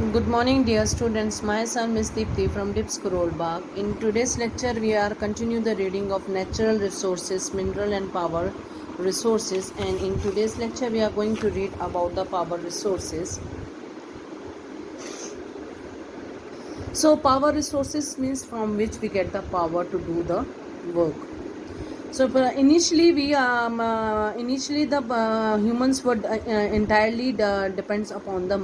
Good morning, dear students. My son Miss Deepthi from Dips Bagh. In today's lecture, we are continue the reading of natural resources, mineral and power resources. And in today's lecture, we are going to read about the power resources. So, power resources means from which we get the power to do the work. So initially the humans would entirely depends upon the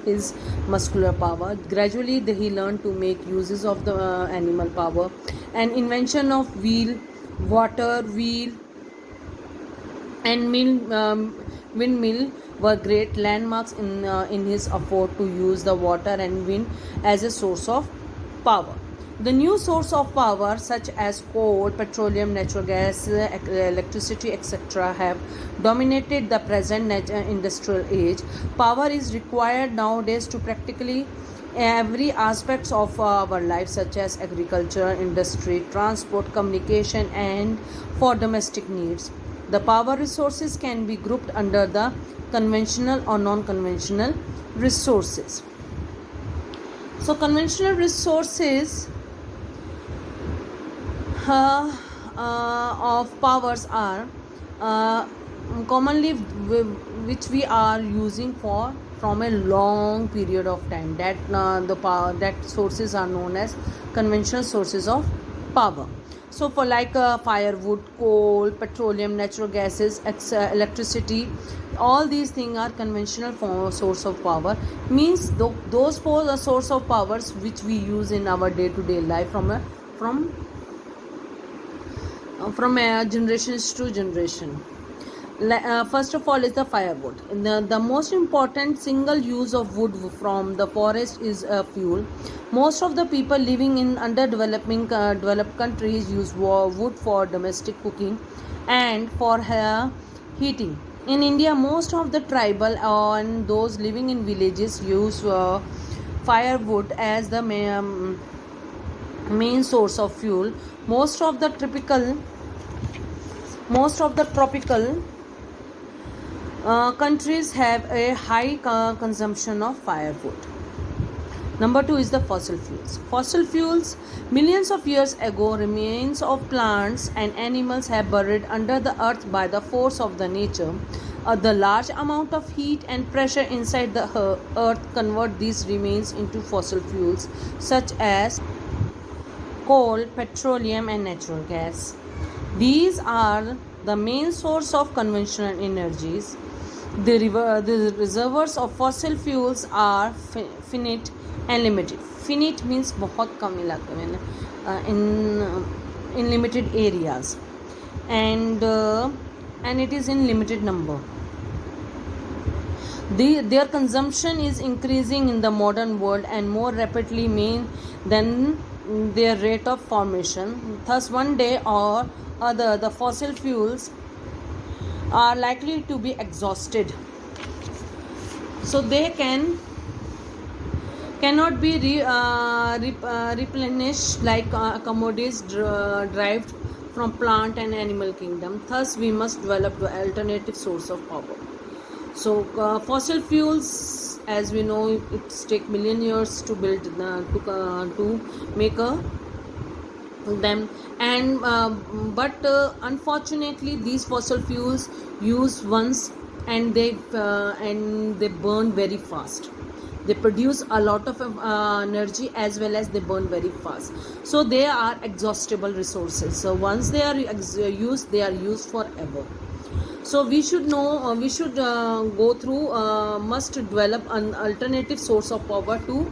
his muscular power. Gradually he learned to make uses of the animal power, and invention of wheel, water wheel, and windmill were great landmarks in his effort to use the water and wind as a source of power. The new source of power, such as coal, petroleum, natural gas, electricity, etc., have dominated the present industrial age. Power is required nowadays to practically every aspects of our life, such as agriculture, industry, transport, communication, and for domestic needs. The power resources can be grouped under the conventional or non-conventional resources. So conventional resources of powers are commonly which we are using for from a long period of time, that the power that sources are known as conventional sources of power. So for like firewood, coal, petroleum, natural gases, electricity, all these things are conventional source of power. Means those source of powers which we use in our day to day life from generations to generation. First of all is the firewood. The most important single use of wood from the forest is fuel. Most of the people living in developed countries use wood for domestic cooking and for heating. In India, most of the tribal and those living in villages use firewood as the main source of fuel. Most of the tropical countries have a high consumption of firewood. Number 2 is the fossil fuels. Fossil fuels, millions of years ago, remains of plants and animals have buried under the earth by the force of the nature. The large amount of heat and pressure inside the earth convert these remains into fossil fuels such as coal, petroleum, and natural gas. These are the main source of conventional energies. The reservoirs of fossil fuels are finite and limited. Finite means बहुत कम इलाके में in limited areas, and it is in limited number. Their consumption is increasing in the modern world and more rapidly than their rate of formation. Thus, one day or other, the fossil fuels are likely to be exhausted. So they cannot be replenished like commodities derived from plant and animal kingdom. Thus, we must develop the alternative source of power. So fossil fuels, as we know, it take million years to build to make them, and but unfortunately these fossil fuels use once and they burn very fast. They produce a lot of energy as well as they burn very fast. So they are exhaustible resources. So once they are used, they are used forever. So we should know, go through, must develop an alternative source of power to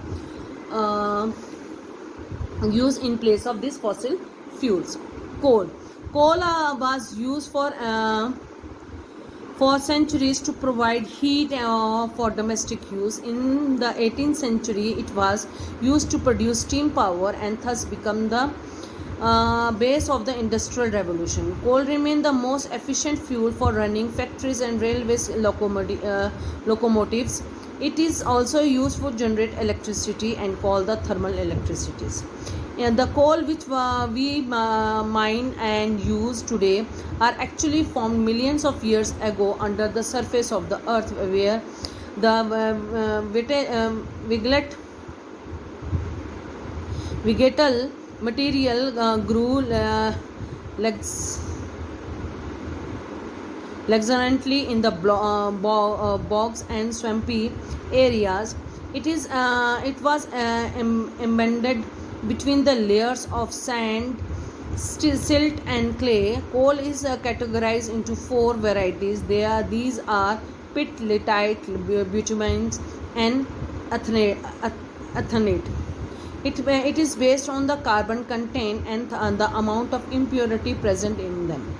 use in place of these fossil fuels. Coal was used for centuries to provide heat for domestic use. In the 18th century, it was used to produce steam power and thus become the base of the industrial revolution. Coal remained the most efficient fuel for running factories and railways locomotives. It is also used for generate electricity and called the thermal electricities. And the coal which we mine and use today are actually formed millions of years ago under the surface of the earth, where The vegetal material grew lex- luxuriantly in the bogs and swampy areas. It was embedded between the layers of sand, silt, and clay. Coal is categorized into four varieties. These are pit, lignite, bituminous, and ethanate. It is based on the carbon content and the amount of impurity present in them.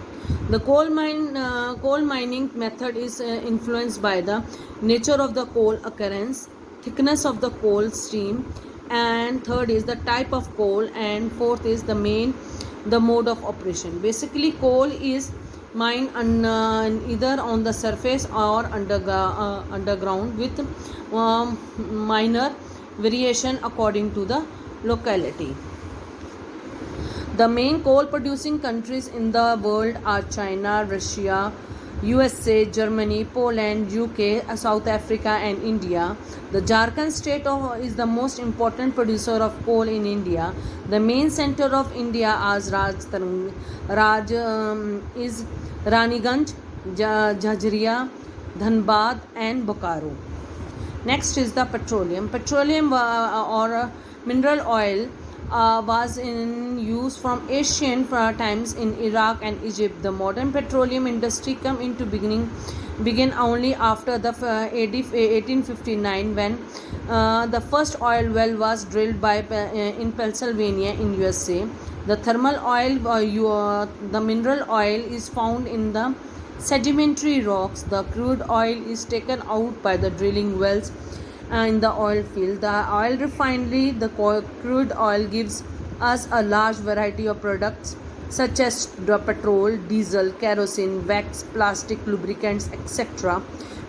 The coal mining method is influenced by the nature of the coal occurrence, thickness of the coal stream, and third is the type of coal, and fourth is the mode of operation. Basically, coal is mined either on the surface or underground with minor variation according to the locality. The main coal producing countries in the world are China, Russia, USA, Germany, Poland, UK, South Africa, and India. The Jharkhand state is the most important producer of coal in India. The main center of India is is Raniganj, Jhajria, Dhanbad, and Bokaro. Next is the petroleum. Petroleum or mineral oil was in use from ancient times in Iraq and Egypt. The modern petroleum industry come into begin only after the AD 1859 when the first oil well was drilled in Pennsylvania in USA. The thermal oil, the mineral oil is found in the sedimentary rocks. The crude oil is taken out by the drilling wells in the oil field. The oil refinery, the crude oil gives us a large variety of products such as the petrol, diesel, kerosene, wax, plastic, lubricants, etc.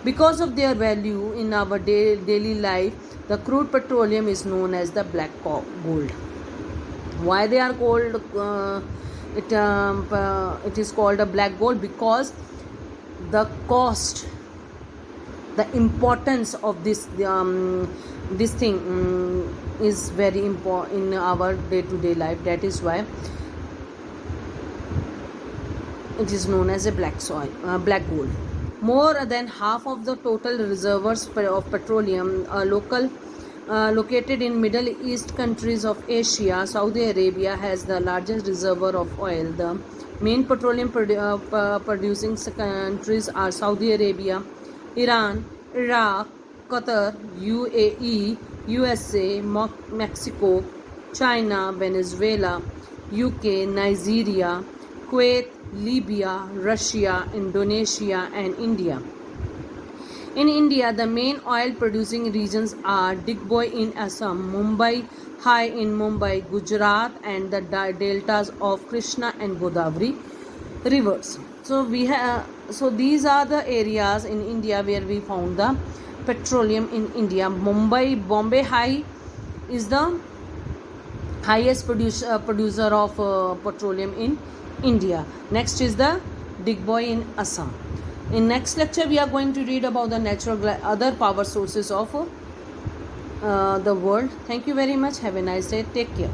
Because of their value in our daily life, the crude petroleum is known as the black gold. Why they are called it is called a black gold? Because the cost, the importance of this thing is very important in our day-to-day life. That is why it is known as a black gold. More than half of the total reservoirs of petroleum are located in Middle East countries of Asia. Saudi Arabia has the largest reservoir of oil. The main petroleum producing countries are Saudi Arabia, Iran, Iraq, Qatar, UAE, USA, Mexico, China, Venezuela, UK, Nigeria, Kuwait, Libya, Russia, Indonesia, and India. In India, the main oil producing regions are Digboi in Assam, Mumbai High in Mumbai, Gujarat, and the deltas of Krishna and Godavari rivers. So these are the areas in India where we found the petroleum in India. Bombay High is the highest producer of petroleum in India. Next is the Digboi in Assam. In next lecture, we are going to read about the other power sources of the world. Thank you very much. Have a nice day. Take care.